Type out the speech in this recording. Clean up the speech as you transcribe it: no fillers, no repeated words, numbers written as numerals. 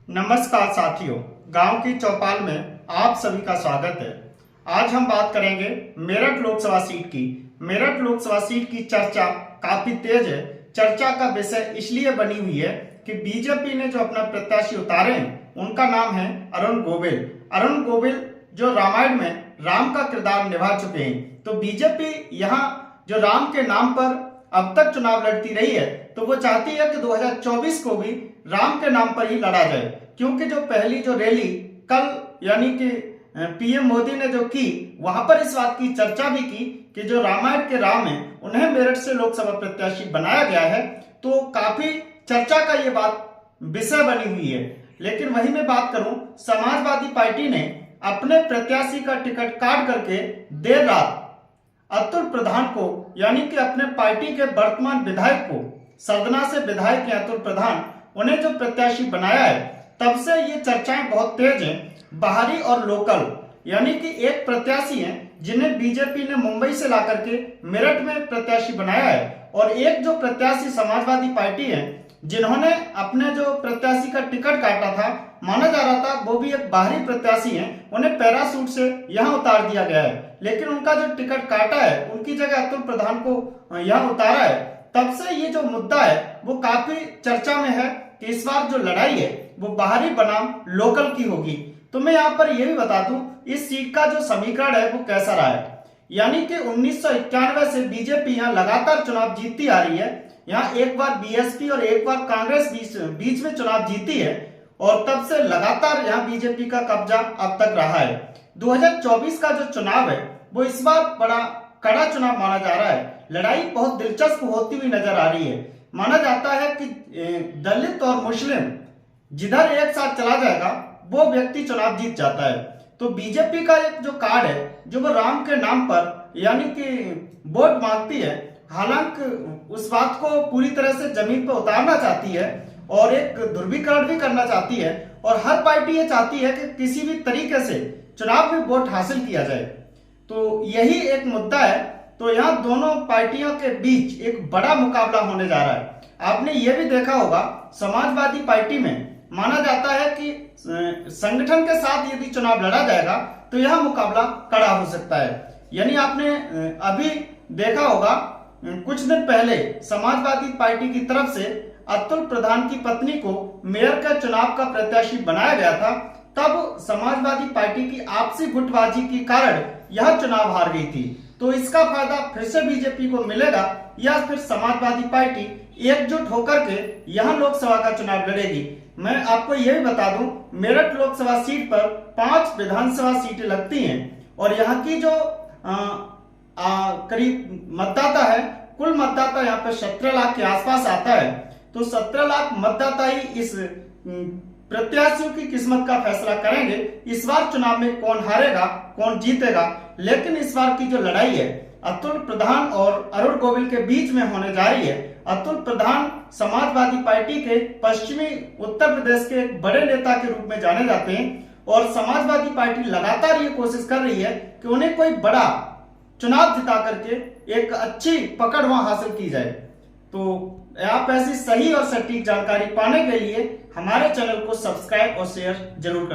नमस्कार साथियों, गांव की चौपाल में आप सभी का स्वागत है। आज हम बात करेंगे मेरठ लोकसभा सीट की। मेरठ लोकसभा सीट की चर्चा काफी तेज है। चर्चा का विषय इसलिए बनी हुई है कि बीजेपी ने जो अपना प्रत्याशी उतारे हैं उनका नाम है अरुण गोविल। अरुण गोविल जो रामायण में राम का किरदार निभा चुके हैं, तो बीजेपी यहाँ जो राम के नाम पर अब तक चुनाव लड़ती रही है, तो वो चाहती है कि 2024 को भी राम के नाम पर ही लड़ा जाए। क्योंकि जो पहली जो रैली कल यानी कि पीएम मोदी ने जो की, वहां पर इस बात की चर्चा भी की कि जो रामायण के राम है उन्हें मेरठ से लोकसभा प्रत्याशी बनाया गया है। तो काफी चर्चा का ये बात विषय बनी हुई है। लेकिन वही मैं बात करूं, समाजवादी पार्टी ने अपने प्रत्याशी का टिकट काट करके देर रात अतुल प्रधान को यानी कि अपने पार्टी के वर्तमान विधायक को, सरदना से विधायक हैं अतुल प्रधान, उन्हें जो प्रत्याशी बनाया है, तब से ये चर्चाएं बहुत तेज हैं। बाहरी और लोकल यानी कि एक प्रत्याशी हैं जिन्हें बीजेपी ने मुंबई से ला करके मेरठ में प्रत्याशी बनाया है, और एक जो प्रत्याशी समाजवादी पार्टी है जिन्होंने अपने जो प्रत्याशी का टिकट काटा था, माना जा रहा था वो भी एक बाहरी प्रत्याशी हैं, उन्हें पैरासूट से यहां उतार दिया गया है। लेकिन उनका जो टिकट काटा है उनकी जगह अतुल प्रधान को यहां उतारा है। तब से ये जो मुद्दा है वो काफी चर्चा में है कि इस बार जो लड़ाई है वो बाहरी बनाम लोकल की होगी। तो मैं यहाँ पर यह भी बता दूं, इस सीट का जो समीकरण है वो कैसा रहा है। यानी कि 1991 से बीजेपी यहाँ लगातार चुनाव जीतती आ रही है। यहाँ एक बार बीएसपी और एक बार कांग्रेस बीच में चुनाव जीती है, और तब से लगातार यहाँ बीजेपी का कब्जा अब तक रहा है। 2024 का जो चुनाव है वो इस बार बड़ा कड़ा चुनाव माना जा रहा है। लड़ाई बहुत दिलचस्प होती हुई नजर आ रही है। माना जाता है कि दलित और मुस्लिम जिधर एक साथ चला जाएगा वो व्यक्ति चुनाव जीत जाता है। तो बीजेपी का एक जो कार्ड है जो वो राम के नाम पर यानी कि वोट मांगती है, हालांकि उस बात को पूरी तरह से जमीन पर उतारना चाहती है और एक ध्रुवीकरण भी करना चाहती है, और हर पार्टी ये चाहती है कि किसी भी तरीके से चुनाव में वोट हासिल किया जाए। तो यही एक मुद्दा है। तो यहाँ दोनों पार्टियों के बीच एक बड़ा मुकाबला होने जा रहा है। आपने ये भी देखा होगा, समाजवादी पार्टी में माना जाता है कि संगठन के साथ यदि चुनाव लड़ा जाएगा तो यह मुकाबला कड़ा हो सकता है। यानी आपने अभी देखा होगा, कुछ दिन पहले समाजवादी पार्टी की तरफ से अतुल प्रधान की पत्नी को मेयर का चुनाव का प्रत्याशी बनाया गया था। तब समाजवादी पार्टी की आपसी गुटबाजी के कारण यह चुनाव हार गई थी। तो इसका फायदा फिर से बीजेपी को मिलेगा, या फिर समाजवादी पार्टी एकजुट होकर के यहां लोकसभा का चुनाव लड़ेगी। मैं आपको यह भी बता दूं, मेरठ लोकसभा सीट पर 5 विधानसभा सीटें लगती हैं, और यहाँ की जो करीब मतदाता है, कुल मतदाता यहाँ पर 17 लाख के आसपास आता है। तो 17 लाख मतदाता ही इस प्रत्याशियों की किस्मत का फैसला करेंगे। इस बार चुनाव में कौन हारेगा कौन जीतेगा। लेकिन इस बार की जो लड़ाई है अतुल प्रधान और अरुण गोविल के बीच में होने जा रही है। अतुल प्रधान समाजवादी पार्टी के पश्चिमी उत्तर प्रदेश के एक बड़े नेता के रूप में जाने जाते हैं, और समाजवादी पार्टी लगातार ये कोशिश कर रही है कि उन्हें कोई बड़ा चुनाव जिता करके एक अच्छी पकड़ वहां हासिल की जाए। तो आप ऐसी सही और सटीक जानकारी पाने के लिए हमारे चैनल को सब्सक्राइब और शेयर जरूर करें।